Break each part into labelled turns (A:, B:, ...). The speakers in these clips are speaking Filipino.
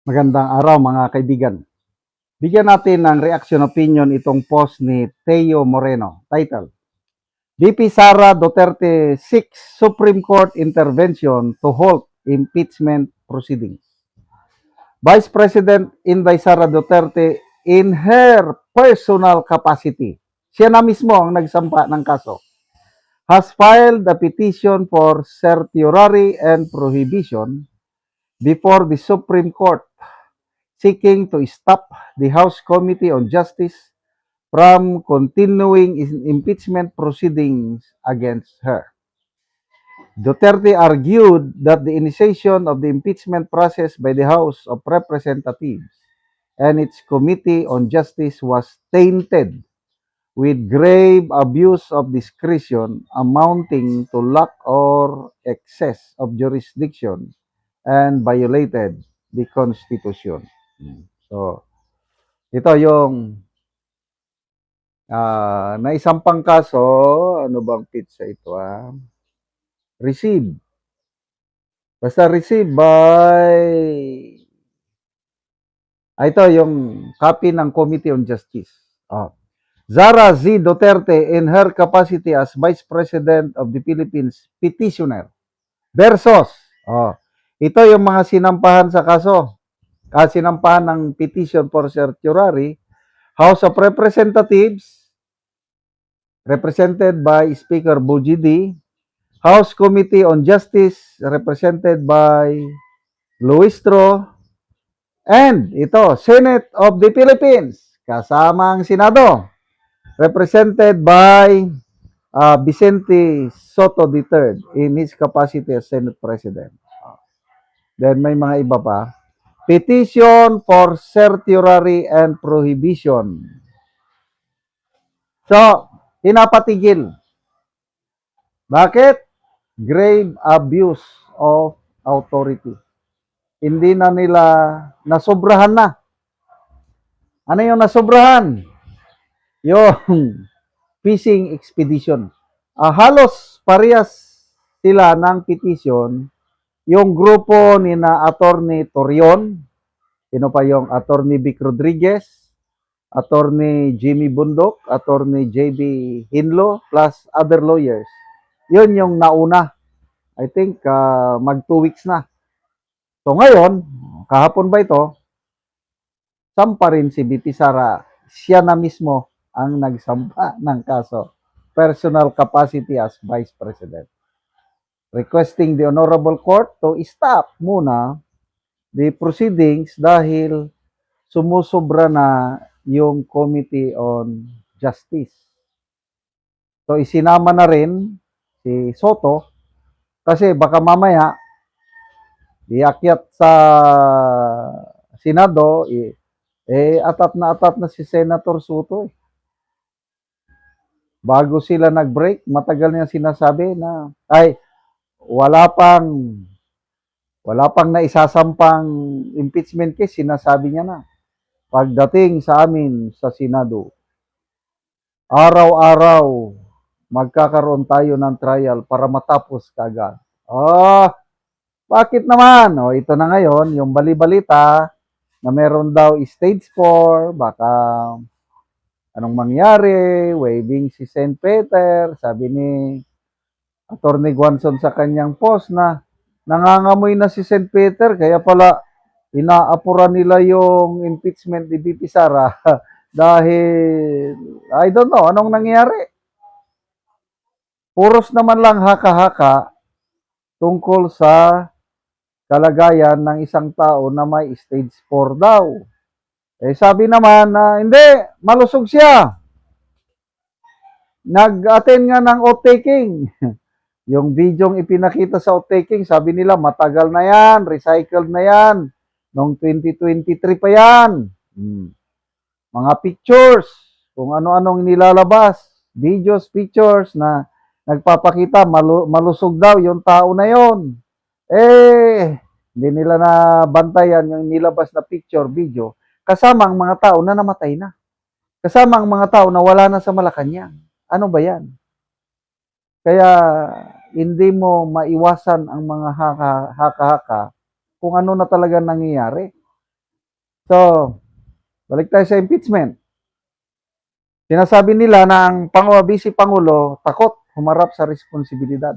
A: Magandang araw mga kaibigan. Bigyan natin ng reaction opinion itong post ni Teo Moreno. Title, VP Sara Duterte seeks Supreme Court intervention to halt impeachment proceedings. Vice President Inday Sara Duterte in her personal capacity, siya na mismo ang nagsampa ng kaso, has filed a petition for certiorari and prohibition before the Supreme Court seeking to stop the House Committee on Justice from continuing impeachment proceedings against her. Duterte argued that the initiation of the impeachment process by the House of Representatives and its Committee on Justice was tainted with grave abuse of discretion amounting to lack or excess of jurisdiction and violated the Constitution. So, ito yung naisampang kaso. Ano bang pizza ito? Receive. Basta receive by... ito yung copy ng Committee on Justice. Sara Z. Duterte in her capacity as Vice President of the Philippines petitioner versus ito yung mga sinampahan sa kaso. Sinampahan ng petition for certiorari, House of Representatives represented by Speaker Bujidi, House Committee on Justice represented by Luistro, and ito, Senate of the Philippines, kasama ang Senado, represented by Vicente Soto III in his capacity as Senate President. Then may mga iba pa. Petition for certiorari and prohibition. So, pinapatigil. Bakit? Grave abuse of authority. Hindi na nila nasobrahan na. Ano yung nasobrahan? Yung fishing expedition. Halos parehas sila ng petition. Yung grupo ni na Attorney Torion, sino pa yung Attorney Vic Rodriguez, Attorney Jimmy Bundok, Attorney JB Hinlo, plus other lawyers. Yun yung nauna. I think mag 2 weeks na. So ngayon, kahapon ba ito, sampa rin si VP Sara. Siya na mismo ang nagsampa ng kaso. Personal capacity as Vice President. Requesting the Honorable Court to stop muna the proceedings dahil sumusobra na yung Committee on Justice. So isinama na rin si Soto kasi baka mamaya iakyat sa Senado, atat na si Senator Soto. Bago sila nag-break, matagal na sinasabi na wala pang naisasampang impeachment case, sinasabi niya na. Pagdating sa amin sa Senado, araw-araw magkakaroon tayo ng trial para matapos kagad. Bakit naman? Ito na ngayon, yung bali-balita na meron daw stage 4, baka anong mangyari, waiving si St. Peter, sabi ni Attorney Guanzon sa kanyang post na nangangamoy na si St. Peter, kaya pala inaapura nila yung impeachment ni VP Sara dahil, I don't know, anong nangyari? Puros naman lang haka-haka tungkol sa kalagayan ng isang tao na may stage 4 daw. Sabi naman na hindi, malusog siya. Nag-attend nga ng oath-taking. Yung videong ipinakita sa oath-taking, sabi nila matagal na yan, recycled na yan. Noong 2023 pa yan. Mga pictures, kung ano-anong nilalabas, videos, pictures na nagpapakita malusog daw yung tao na yon. Hindi nila na bantayan yung nilabas na picture, video, kasama ang mga tao na namatay na. Kasama ang mga tao na wala na sa Malacanang. Ano ba yan? Kaya hindi mo maiwasan ang mga haka-haka kung ano na talaga nangyayari. So, balik tayo sa impeachment. Sinasabi nila na ang Vice Pangulo takot humarap sa responsibilidad.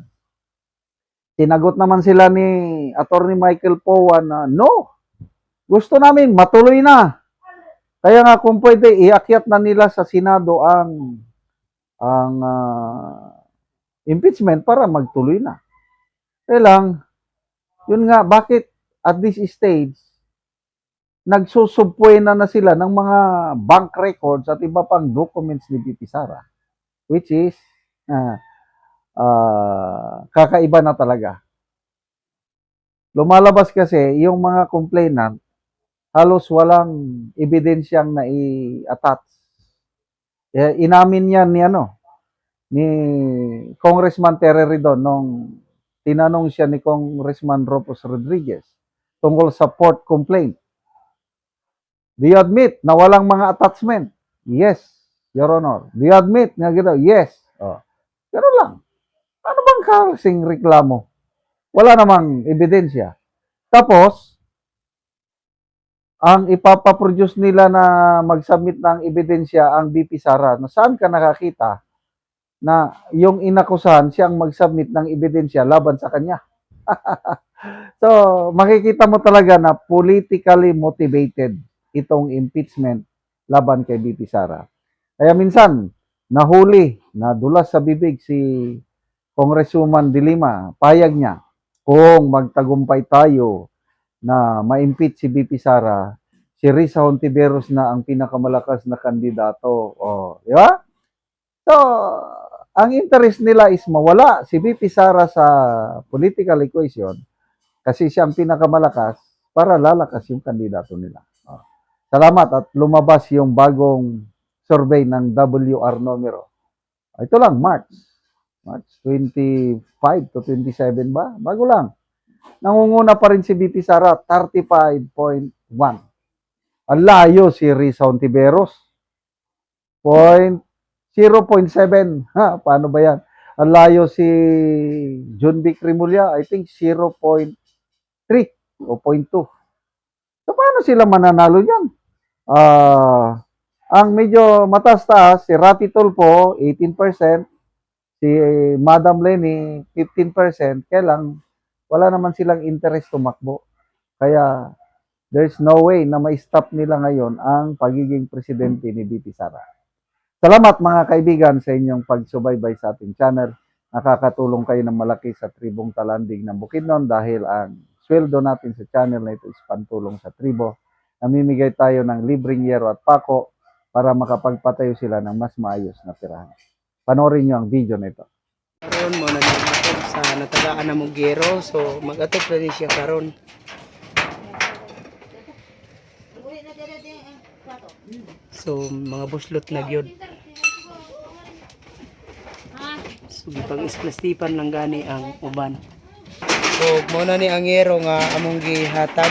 A: Tinagot naman sila ni Attorney Michael Powa na no, gusto namin matuloy na. Kaya nga kung pwede, iakyat na nila sa Senado ang impeachment para magtuloy na. Kaya lang, yun nga, bakit at this stage, nagsusubpuena na sila ng mga bank records at iba pang documents ni BP Sara, which is kakaiba na talaga. Lumalabas kasi yung mga complainant, halos walang ebidensyang na-attach. Inamin yan ni Congressman Terry Ridon nung tinanong siya ni Congressman Ropos Rodriguez tungkol sa port complaint. Do you admit na walang mga attachment? Yes, Your Honor. Do you admit na gano'n? Yes. Oh. Pero lang, ano bang kasing reklamo? Wala namang ebidensya. Tapos, ang ipapaproduce nila na mag-submit ng ebidensya ang BP Sara, na saan ka nakakita na yung inakusahan siyang mag-submit ng ebidensya laban sa kanya? So, makikita mo talaga na politically motivated itong impeachment laban kay BP Sara. Kaya minsan, nahuli, nadulas sa bibig si Congresswoman De Lima, payag niya, kung magtagumpay tayo na ma-impeach si BP Sara, si Risa Hontiveros na ang pinakamalakas na kandidato. Oh, di ba? So, ang interest nila is mawala si BP Sara sa political equation kasi siya ang pinakamalakas para lalakas yung kandidato nila. Oh. Salamat at lumabas yung bagong survey ng WR numero. Ito lang, March 25 to 27 ba? Bago lang. Nangunguna pa rin si BP Sara, 35.1. Ang layo si Risa Hontiveros. 0.7. Ha, paano ba yan? Ang layo si John Vic Rimulya, I think 0.3 o 0.2. So, paano sila mananalo yan? Ang medyo mataas-taas, si Rapi Tulfo, 18%, si Madam Lenny, 15%, kaya lang, wala naman silang interest tumakbo. Kaya, there's no way na ma-stop nila ngayon ang pagiging presidente ni BP Sara. Salamat mga kaibigan sa inyong pagsubaybay sa ating channel. Nakakatulong kayo ng malaki sa tribong Talandig ng Bukidnon dahil ang sweldo natin sa channel na ito is pantulong sa tribo. Namimigay tayo ng libreng yero at pako para makapagpatayo sila ng mas maayos na tirahan. Panoorin nyo ang video na ito.
B: Karon mo nag-atop sa natagaan na Mugero, so mag-atop na din siya karon. So mga buslot na gyud. So pag-isplastipan lang gani ang uban. So mo na ni ang yero nga among gihatag.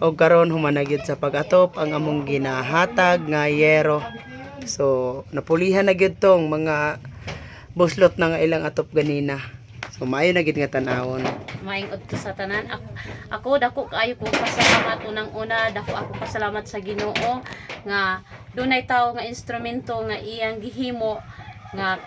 B: O karon humanagyud sa pag-atop ang among ginahatag nga yero. So napulihan na gyud tong mga buslot na nga ilang atop ganina. So maayo na gyud nga tan-awon.
C: Maingod to sa tanan. Ako dako kaayo ko pasalamat unang-una, dako ako pasalamat sa Ginoo nga dunay tawo nga instrumento nga iyang gihimo nga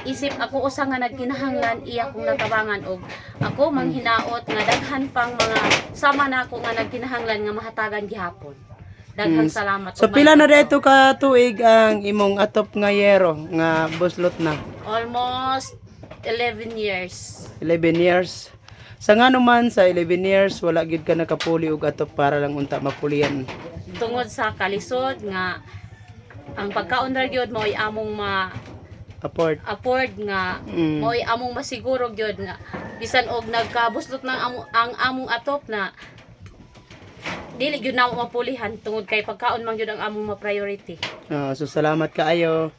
C: isip ako usa nga nagkinahanglan iya kong natabangan og ako manghinaot nga daghan pang mga sama nako nga nagkinahanglan nga mahatagan gihapon. Daghang salamat.
B: So pila na dito ka tuig ang imong atop nga yero nga buslot na?
C: Almost 11 years.
B: 11 years. Sa nga naman sa 11 years wala gid ka nakapuli og atop para lang unta mapulian.
C: Tungod sa kalisod nga ang pagkaon ra gyud mo ay among
B: Afford.
C: nga
B: Mm.
C: mo'y among masiguro gyud nga bisan og nagkabuslot ng ang among atop na dili gyud na mapulihan tungod kay pagkaon man gyud ang among ma-priority.
B: So salamat kaayo.